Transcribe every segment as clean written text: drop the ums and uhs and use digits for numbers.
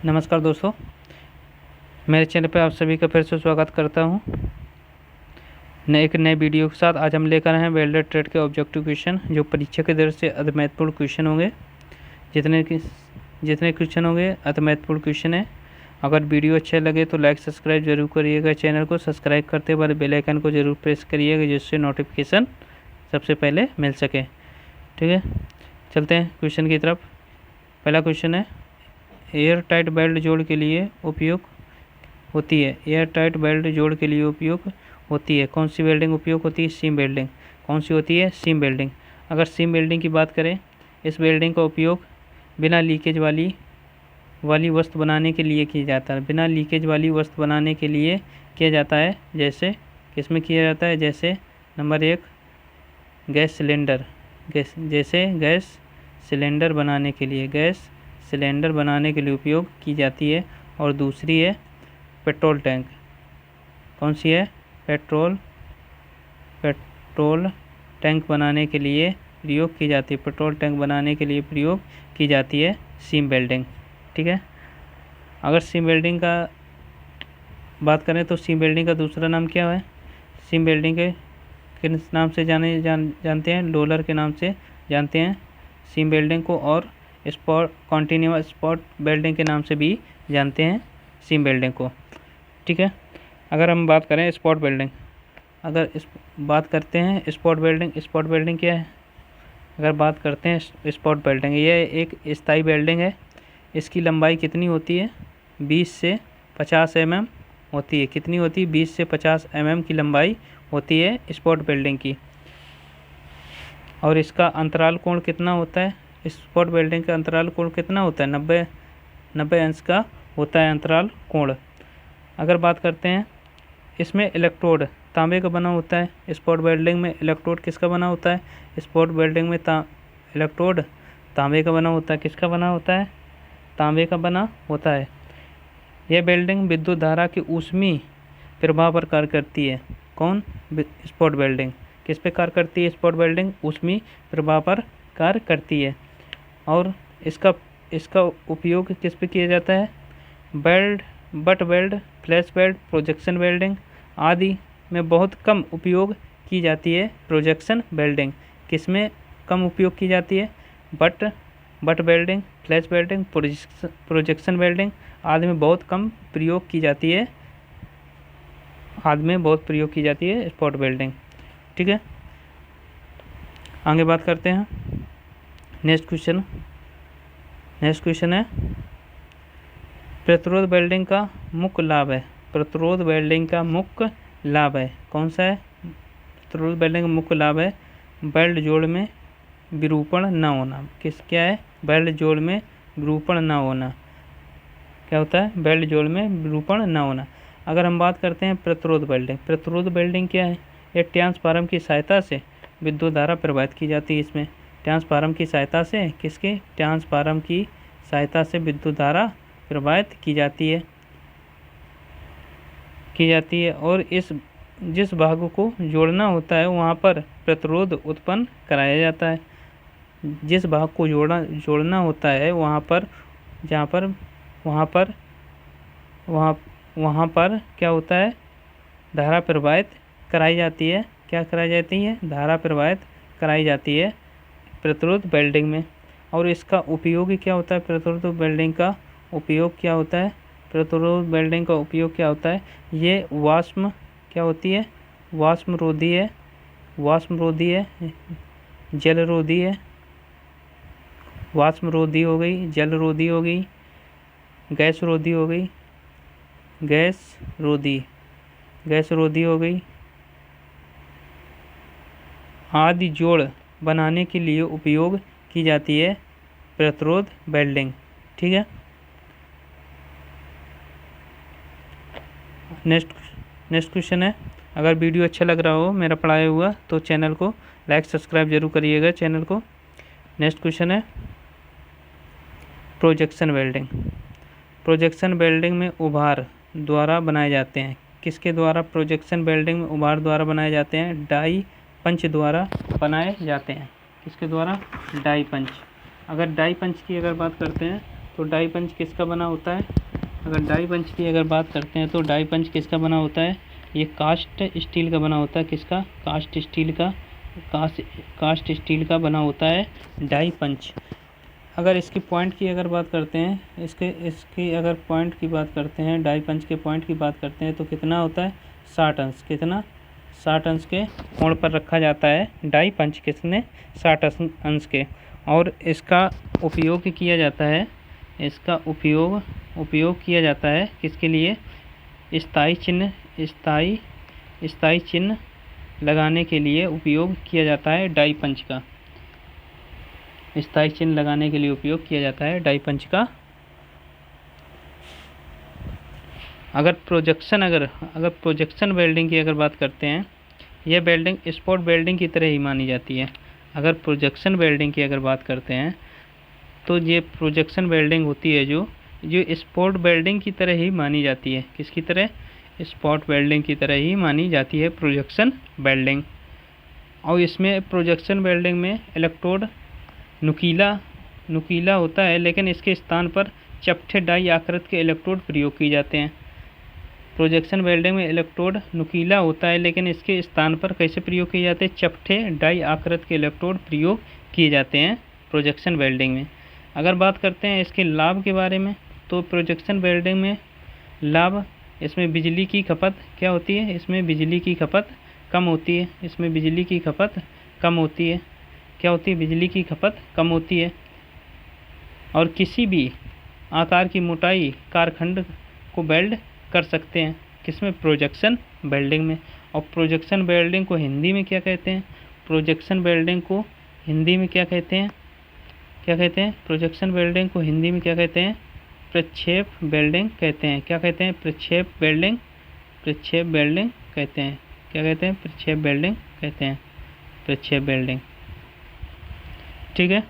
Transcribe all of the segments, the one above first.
नमस्कार दोस्तों, मेरे चैनल पे आप सभी का फिर से स्वागत करता हूँ। एक नए वीडियो के साथ आज हम लेकर आए हैं वेल्डर ट्रेड के ऑब्जेक्टिव क्वेश्चन, जो परीक्षा के दृष्टि से अति महत्वपूर्ण क्वेश्चन होंगे। जितने क्वेश्चन होंगे अति महत्वपूर्ण क्वेश्चन है। अगर वीडियो अच्छा लगे तो लाइक सब्सक्राइब जरूर करिएगा। चैनल को सब्सक्राइब करते बाद बेल आइकन को जरूर प्रेस करिएगा, जिससे नोटिफिकेशन सबसे पहले मिल सके। ठीक है, चलते हैं क्वेश्चन की तरफ। पहला क्वेश्चन है, एयर टाइट बेल्ट जोड़ के लिए उपयोग होती है। एयर टाइट बेल्ट जोड़ के लिए उपयोग होती है। कौन सी वेल्डिंग उपयोग होती है? Seam welding. कौन सी होती है? Seam welding. अगर सीम वेल्डिंग की बात करें, इस वेल्डिंग का उपयोग बिना लीकेज वाली वस्तु बनाने के लिए किया जाता है। बिना लीकेज वाली वस्तु बनाने के लिए किया जाता है। जैसे किसमें किया जाता है? जैसे number 1 gas cylinder, gas cylinder बनाने के लिए उपयोग की जाती है। और दूसरी है पेट्रोल टैंक। कौन सी है? पेट्रोल टैंक बनाने के लिए प्रयोग की जाती है। पेट्रोल टैंक बनाने के लिए प्रयोग की जाती है सीम वेल्डिंग। ठीक है, अगर सीम वेल्डिंग का बात करें तो सीम वेल्डिंग का दूसरा नाम क्या है? सीम वेल्डिंग के किस नाम से जानते हैं? रोलर के नाम से जानते हैं सीम वेल्डिंग को। और कॉन्टिन्यूअस स्पॉट वेल्डिंग के नाम से भी जानते हैं सीम वेल्डिंग को। ठीक है, अगर हम बात करें स्पॉट वेल्डिंग, बात करते हैं स्पॉट वेल्डिंग क्या है? अगर बात करते हैं स्पॉट वेल्डिंग, यह एक स्थायी वेल्डिंग है। इसकी लंबाई कितनी होती है? 20 से 50 mm होती है। कितनी होती है? 20 से 50 mm की लंबाई होती है स्पॉट वेल्डिंग की। और इसका अंतराल कोण कितना होता है? स्पॉट वेल्डिंग का अंतराल कोण कितना होता है? 90 अंश का होता है अंतराल कोण। अगर बात करते हैं, इसमें इलेक्ट्रोड तांबे का बना होता है। स्पॉट वेल्डिंग में इलेक्ट्रोड किसका बना होता है? स्पॉट वेल्डिंग में इलेक्ट्रोड तांबे का बना होता है। किसका बना होता है? तांबे का बना होता है। यह वेल्डिंग विद्युत धारा की ऊष्मीय प्रभाव पर कार्य करती है। कौन? Spot welding. किस पे कार्य करती है स्पॉट वेल्डिंग? ऊष्मीय प्रभाव पर कार्य करती है। और इसका उपयोग किस पे किया जाता है? Butt weld, flash weld, projection welding आदि में बहुत कम उपयोग की जाती है प्रोजेक्शन वेल्डिंग। किस में कम उपयोग की जाती है? Butt welding, flash welding, projection welding आदि में बहुत कम प्रयोग की जाती है स्पॉट वेल्डिंग। ठीक है, आगे बात करते हैं। नेक्स्ट क्वेश्चन है, प्रतिरोध वेल्डिंग का मुख्य लाभ है। कौन सा है? प्रतिरोध वेल्डिंग का मुख्य लाभ है वेल्ड जोड़ में विरूपण न होना। क्या है? वेल्ड जोड़ में विरूपण न होना। क्या होता है? वेल्ड जोड़ में विरूपण न होना। अगर हम बात करते हैं प्रतिरोध वेल्डिंग क्या है? यह ट्रांसफार्मर की सहायता से विद्युत धारा प्रवाहित की जाती है। इसमें ट्रांसफार्मर की सहायता से ट्रांसफार्मर की सहायता से विद्युत धारा प्रवाहित की जाती है। और जिस भाग को जोड़ना होता है वहाँ पर प्रतिरोध उत्पन्न कराया जाता है। जिस भाग को जोड़ना होता है वहाँ पर क्या होता है? धारा प्रवाहित कराई जाती है। क्या कराई जाती है? धारा प्रवाहित कराई जाती है प्रतिरोध वेल्डिंग में। और इसका उपयोग क्या होता है? प्रतिरोध वेल्डिंग का उपयोग क्या होता है? ये वाष्म क्या होती है? वाष्मरोधी है, जलरोधी है। वाष्मरोधी हो गई, जलरोधी हो गई, गैस रोधी हो गई आदि जोड़ बनाने के लिए उपयोग की जाती है प्रतिरोध वेल्डिंग। ठीक है, नेक्स्ट क्वेश्चन है, अगर वीडियो अच्छा लग रहा हो मेरा पढ़ाया हुआ तो चैनल को लाइक सब्सक्राइब जरूर करिएगा चैनल को। नेक्स्ट क्वेश्चन है, प्रोजेक्शन वेल्डिंग में उभार द्वारा बनाए जाते हैं। किसके द्वारा प्रोजेक्शन वेल्डिंग में उभार द्वारा बनाए जाते हैं? डाई पंच द्वारा बनाए जाते हैं। किसके द्वारा? डाई पंच। अगर डाई पंच की बात करते हैं तो डाई पंच किसका बना होता है? अगर डाई पंच की अगर बात करते हैं तो डाई पंच किसका बना होता है? ये कास्ट स्टील का बना होता है। किसका? कास्ट स्टील का। कास्ट स्टील का बना होता है डाई पंच। अगर इसकी पॉइंट की अगर बात करते हैं, इसकी अगर पॉइंट की बात करते हैं, डाई पंच के पॉइंट की बात करते हैं तो कितना होता है? 60 अंश। कितना? 60 अंश के कोण पर रखा जाता है डाई पंच। किसने? 60 अंश के। और इसका उपयोग किया जाता है, इसका उपयोग किया जाता है किसके लिए? स्थायी चिन्ह लगाने के लिए उपयोग किया जाता है डाई पंच का। स्थायी चिन्ह लगाने के लिए उपयोग किया जाता है डाई पंच का। अगर प्रोजेक्शन वेल्डिंग की अगर बात करते हैं, यह वेल्डिंग स्पॉट वेल्डिंग की तरह ही मानी जाती है। अगर प्रोजेक्शन वेल्डिंग की अगर बात करते हैं तो ये प्रोजेक्शन वेल्डिंग होती है जो स्पॉट वेल्डिंग की तरह ही मानी जाती है। किसकी तरह? स्पॉट वेल्डिंग की तरह ही मानी जाती है प्रोजेक्शन वेल्डिंग। और इसमें प्रोजेक्शन वेल्डिंग में इलेक्ट्रोड नुकीला होता है, लेकिन इसके स्थान पर चपटे डाई आकृति के इलेक्ट्रोड प्रयोग किए जाते हैं। प्रोजेक्शन वेल्डिंग में इलेक्ट्रोड नुकीला होता है, लेकिन इसके स्थान पर कैसे प्रयोग किए जाते हैं? चपटे डाई आकृति के इलेक्ट्रोड प्रयोग किए जाते हैं प्रोजेक्शन वेल्डिंग में। अगर बात करते हैं इसके लाभ के बारे में, तो प्रोजेक्शन वेल्डिंग में लाभ, इसमें बिजली की खपत क्या होती है? इसमें बिजली की खपत कम होती है। इसमें बिजली की खपत कम होती है। क्या होती है? बिजली की खपत कम होती है। और किसी भी आकार की मोटाई कारखंड को वेल्ड कर सकते हैं। किसमें? प्रोजेक्शन वेल्डिंग में। और प्रोजेक्शन वेल्डिंग को हिंदी में क्या कहते हैं? प्रोजेक्शन वेल्डिंग को हिंदी में क्या कहते हैं? क्या कहते हैं? प्रोजेक्शन वेल्डिंग को हिंदी में क्या कहते हैं? प्रक्षेप वेल्डिंग कहते हैं। क्या कहते हैं? प्रक्षेप वेल्डिंग। प्रक्षेप वेल्डिंग कहते हैं। क्या कहते हैं? प्रक्षेप वेल्डिंग कहते हैं। प्रक्षेप वेल्डिंग। ठीक है,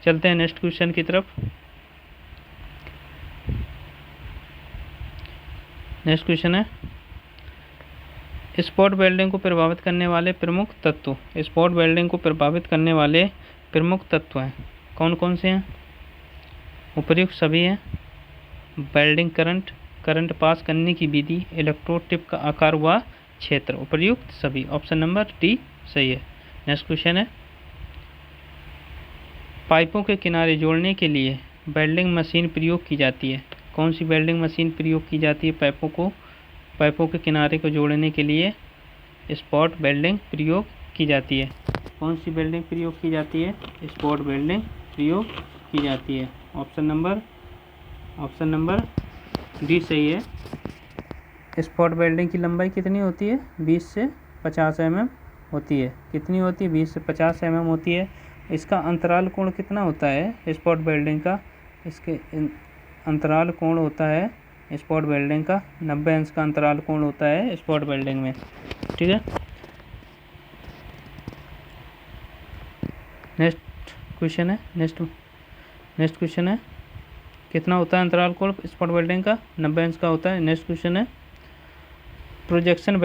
चलते हैं नेक्स्ट क्वेश्चन की तरफ। नेक्स्ट क्वेश्चन है, स्पॉट वेल्डिंग को प्रभावित करने वाले प्रमुख तत्व। स्पॉट वेल्डिंग को प्रभावित करने वाले प्रमुख तत्व हैं, कौन कौन से हैं? उपर्युक्त सभी हैं। वेल्डिंग करंट पास करने की विधि, इलेक्ट्रोड टिप का आकार व क्षेत्र। उपर्युक्त सभी। ऑप्शन नंबर डी सही है। नेक्स्ट क्वेश्चन है, पाइपों के किनारे जोड़ने के लिए वेल्डिंग मशीन प्रयोग की जाती है। कौन सी वेल्डिंग मशीन प्रयोग की जाती है? पाइपों के किनारे को जोड़ने के लिए स्पॉट वेल्डिंग प्रयोग की जाती है। कौन सी वेल्डिंग प्रयोग की जाती है? स्पॉट वेल्डिंग प्रयोग की जाती है। ऑप्शन नंबर डी सही है। स्पॉट वेल्डिंग की लंबाई कितनी होती है? 20 से 50 mm होती है। कितनी होती है? 20 से 50 mm होती है। इसका अंतराल कोण कितना होता है स्पॉट वेल्डिंग का? इसके अंतराल कोण होता है स्पॉट वेल्डिंग का 90 अंश का अंतराल कोण होता है स्पॉट वेल्डिंग में। ठीक है, नेक्स्ट क्वेश्चन है, कितना होता है अंतराल कोण स्पॉट वेल्डिंग का? 90 अंश का होता है। नेक्स्ट क्वेश्चन है, प्रोजेक्शन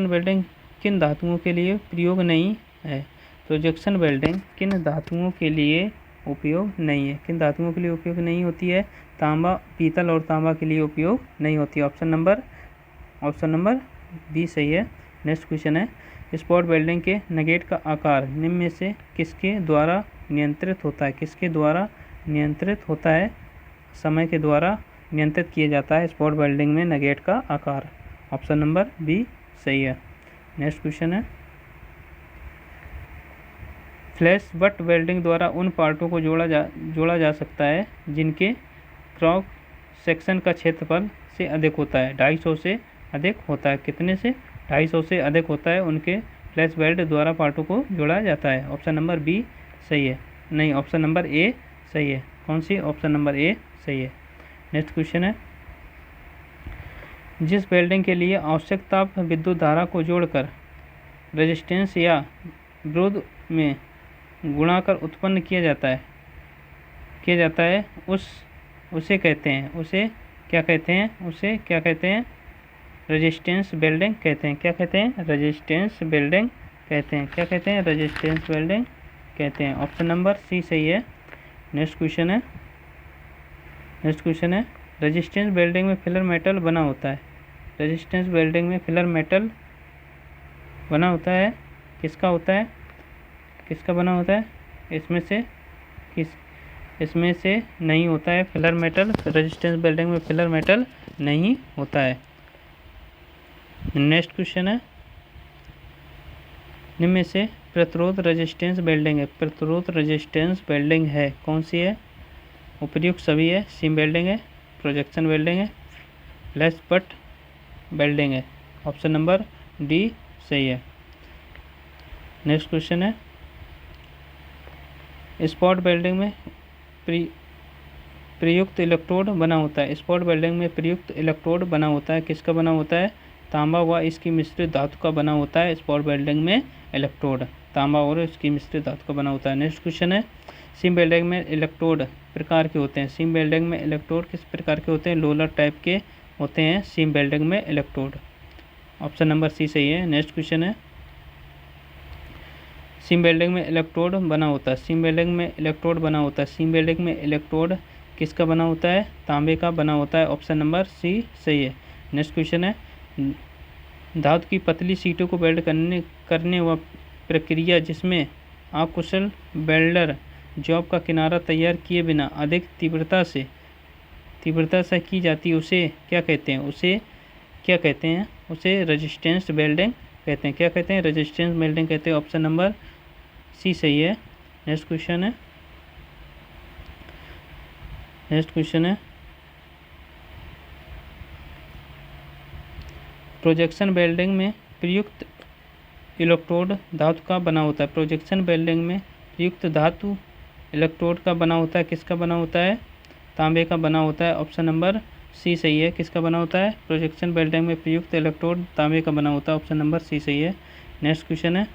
वेल्डिंग किन धातुओं के लिए प्रयोग नहीं है? प्रोजेक्शन वेल्डिंग किन धातुओं के लिए उपयोग नहीं है? किन धातुओं के लिए उपयोग नहीं होती है? तांबा, पीतल और तांबा के लिए उपयोग नहीं होती है। ऑप्शन नंबर बी सही है। नेक्स्ट क्वेश्चन है, स्पॉट वेल्डिंग के नगेट का आकार निम्न में से किसके द्वारा नियंत्रित होता है? किसके द्वारा नियंत्रित होता है? समय के द्वारा नियंत्रित किया जाता है स्पॉट वेल्डिंग में नगेट का आकार। ऑप्शन नंबर बी सही है। नेक्स्ट क्वेश्चन है, फ्लैश बट वेल्डिंग द्वारा उन पार्टों को जोड़ा जा सकता है जिनके क्रॉस सेक्शन का क्षेत्रफल से अधिक होता है। 250 से अधिक होता है। कितने से? 250 से अधिक होता है, उनके फ्लैश वेल्ड द्वारा पार्टों को जोड़ा जाता है। ऑप्शन नंबर बी सही है। नहीं, ऑप्शन नंबर ए सही है। कौन सी? ऑप्शन नंबर ए सही है। नेक्स्ट क्वेश्चन है, जिस वेल्डिंग के लिए आवश्यक ताप विद्युत धारा को जोड़कर रेजिस्टेंस या विरोध में गुणाकर उत्पन्न किया जाता है उसे क्या कहते हैं? रेजिस्टेंस वेल्डिंग कहते हैं। क्या कहते हैं? रेजिस्टेंस वेल्डिंग कहते हैं। क्या कहते हैं? रेजिस्टेंस वेल्डिंग कहते हैं। ऑप्शन नंबर सी सही है। नेक्स्ट क्वेश्चन है, नेक्स्ट क्वेश्चन है, रेजिस्टेंस वेल्डिंग में फिलर मेटल बना होता है। रेजिस्टेंस वेल्डिंग में फिलर मेटल बना होता है, किसका होता है, किसका बना होता है, इसमें से नहीं होता है फिलर मेटल। रेजिस्टेंस वेल्डिंग में फिलर मेटल नहीं होता है। नेक्स्ट क्वेश्चन है, निम्न में से प्रतिरोध रेजिस्टेंस वेल्डिंग है, प्रतिरोध रेजिस्टेंस वेल्डिंग है, कौन सी है, उपयुक्त सभी है, सीम वेल्डिंग है, प्रोजेक्शन वेल्डिंग है, फ्लैश बट वेल्डिंग है। ऑप्शन नंबर डी सही है। नेक्स्ट क्वेश्चन है, स्पॉट वेल्डिंग में प्रयुक्त इलेक्ट्रोड बना होता है। स्पॉट वेल्डिंग में प्रयुक्त इलेक्ट्रोड बना होता है, किसका बना होता है, तांबा व इसकी मिश्रित धातु का बना होता है। स्पॉट वेल्डिंग में इलेक्ट्रोड तांबा और इसकी मिश्रित धातु का बना होता है। नेक्स्ट क्वेश्चन है, सीम वेल्डिंग में इलेक्ट्रोड प्रकार के होते हैं। सीम वेल्डिंग में इलेक्ट्रोड किस प्रकार के होते हैं, लोलर टाइप के होते हैं सीम वेल्डिंग में इलेक्ट्रोड। ऑप्शन नंबर सी सही है। नेक्स्ट क्वेश्चन है, सीम वेल्डिंग में इलेक्ट्रोड बना होता है। सीम वेल्डिंग में इलेक्ट्रोड बना होता है, सीम वेल्डिंग में इलेक्ट्रोड किसका बना होता है, तांबे का बना होता है। ऑप्शन नंबर सी सही है। नेक्स्ट क्वेश्चन है, धातु की पतली सीटों को वेल्ड करने व प्रक्रिया जिसमें अकुशल वेल्डर जॉब का किनारा तैयार किए बिना अधिक तीव्रता से की जाती है, उसे क्या कहते हैं, उसे रेजिस्टेंस वेल्डिंग कहते हैं। क्या कहते हैं, रेजिस्टेंस वेल्डिंग कहते हैं। ऑप्शन नंबर सी सही है। नेक्स्ट क्वेश्चन है, प्रोजेक्शन वेल्डिंग में प्रयुक्त इलेक्ट्रोड धातु का बना होता है। प्रोजेक्शन वेल्डिंग में प्रयुक्त धातु इलेक्ट्रोड का बना होता है, किसका बना होता है, तांबे का बना होता है। ऑप्शन नंबर सी सही है। किसका बना होता है, प्रोजेक्शन वेल्डिंग में प्रयुक्त इलेक्ट्रोड तांबे का बना होता है। ऑप्शन नंबर सी सही है। नेक्स्ट क्वेश्चन है,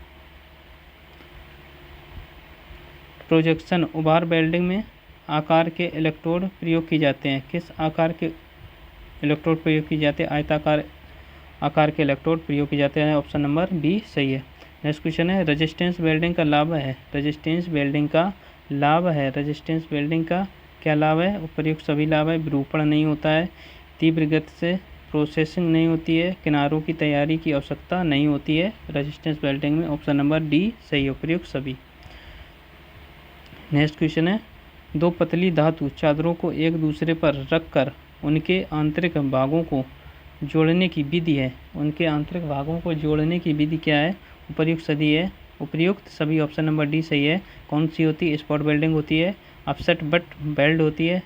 प्रोजेक्शन उभार वेल्डिंग में आकार के इलेक्ट्रोड प्रयोग की जाते हैं। किस आकार के इलेक्ट्रोड प्रयोग की जाते हैं, आयताकार आकार के इलेक्ट्रोड प्रयोग किए जाते हैं। ऑप्शन नंबर बी सही है। नेक्स्ट क्वेश्चन है, रेजिस्टेंस वेल्डिंग का लाभ है। रेजिस्टेंस वेल्डिंग का लाभ है, रेजिस्टेंस वेल्डिंग का क्या लाभ है, उपयुक्त सभी लाभ है। विरूपण नहीं होता है, तीव्र गति से प्रोसेसिंग नहीं होती है, किनारों की तैयारी की आवश्यकता नहीं होती है रेजिस्टेंस वेल्डिंग में। ऑप्शन नंबर डी सही है, उपयुक्त सभी। नेक्स्ट क्वेश्चन है, दो पतली धातु चादरों को एक दूसरे पर रखकर उनके आंतरिक भागों को जोड़ने की विधि है। उनके आंतरिक भागों को जोड़ने की विधि क्या है, उपयुक्त सदी है, उपयुक्त सभी। ऑप्शन नंबर डी सही है। कौन सी होती है, स्पॉट वेल्डिंग होती है, ऑफसेट बट वेल्ड होती है,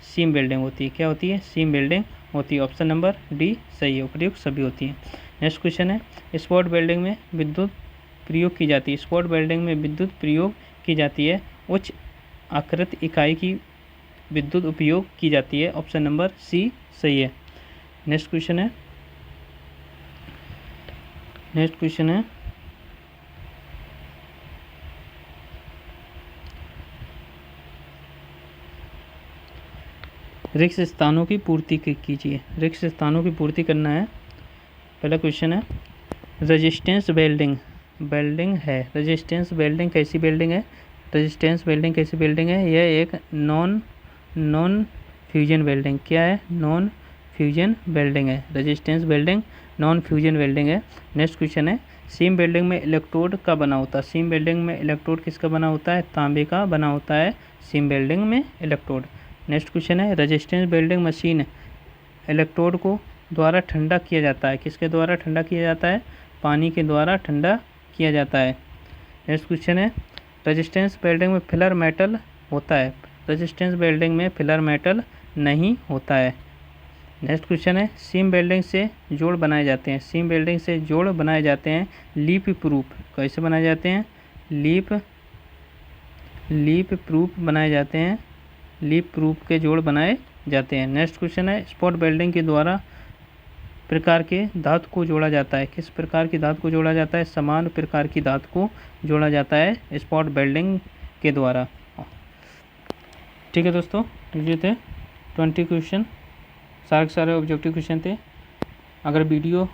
सीम वेल्डिंग होती है। क्या होती है, सीम वेल्डिंग होती है। ऑप्शन नंबर डी सही है, उपयुक्त सभी होती हैं। नेक्स्ट क्वेश्चन है, स्पॉट वेल्डिंग में विद्युत प्रयोग की जाती है। स्पॉट वेल्डिंग में विद्युत प्रयोग की जाती है, उच्च आकृति इकाई की विद्युत उपयोग की जाती है। ऑप्शन नंबर सी सही है। नेक्स्ट क्वेश्चन है, रिक्त स्थानों की पूर्ति कीजिए। रिक्त स्थानों की पूर्ति करना है। पहला क्वेश्चन है, रेजिस्टेंस वेल्डिंग है। रेजिस्टेंस वेल्डिंग कैसी वेल्डिंग है, रेजिस्टेंस वेल्डिंग कैसी वेल्डिंग है, यह एक नॉन फ्यूजन वेल्डिंग, क्या है, नॉन फ्यूजन वेल्डिंग है। Resistance welding non fusion welding है। नेक्स्ट क्वेश्चन है, सीम वेल्डिंग में इलेक्ट्रोड का बना होता है। सीम वेल्डिंग में इलेक्ट्रोड किसका बना होता है, तांबे का बना होता है सीम वेल्डिंग में इलेक्ट्रोड। नेक्स्ट क्वेश्चन है, रेजिस्टेंस वेल्डिंग मशीन इलेक्ट्रोड को द्वारा ठंडा किया जाता है। किसके द्वारा ठंडा किया जाता है, पानी के द्वारा ठंडा किया जाता है। नेक्स्ट क्वेश्चन है, रेजिस्टेंस वेल्डिंग में फिलर मेटल होता है। रेजिस्टेंस वेल्डिंग में फिलर मेटल नहीं होता है। नेक्स्ट क्वेश्चन है, सीम वेल्डिंग से जोड़ बनाए जाते हैं। सीम वेल्डिंग से जोड़ बनाए जाते हैं लीप प्रूफ, कैसे बनाए जाते हैं, लीप प्रूफ बनाए जाते हैं, लीप प्रूफ के जोड़ बनाए जाते हैं। नेक्स्ट क्वेश्चन है, स्पॉट वेल्डिंग के द्वारा प्रकार के धातु को जोड़ा जाता है। किस प्रकार की धातु को जोड़ा जाता है, समान प्रकार की धातु को जोड़ा जाता है स्पॉट वेल्डिंग के द्वारा। ठीक है दोस्तों, ये थे 20 क्वेश्चन, सारे ऑब्जेक्टिव क्वेश्चन थे। अगर वीडियो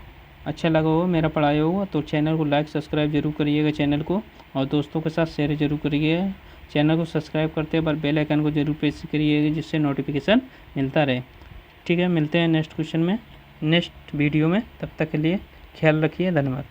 अच्छा लगा हो, मेरा पढ़ाया हो, तो चैनल को लाइक सब्सक्राइब जरूर करिएगा चैनल को, और दोस्तों के साथ शेयर जरूर करिए। चैनल को सब्सक्राइब करते हैं, पर बेल आइकन को जरूर प्रेस करिएगा जिससे नोटिफिकेशन मिलता रहे। ठीक है, मिलते हैं नेक्स्ट क्वेश्चन में, नेक्स्ट वीडियो में। तब तक के लिए ख्याल रखिए, धन्यवाद।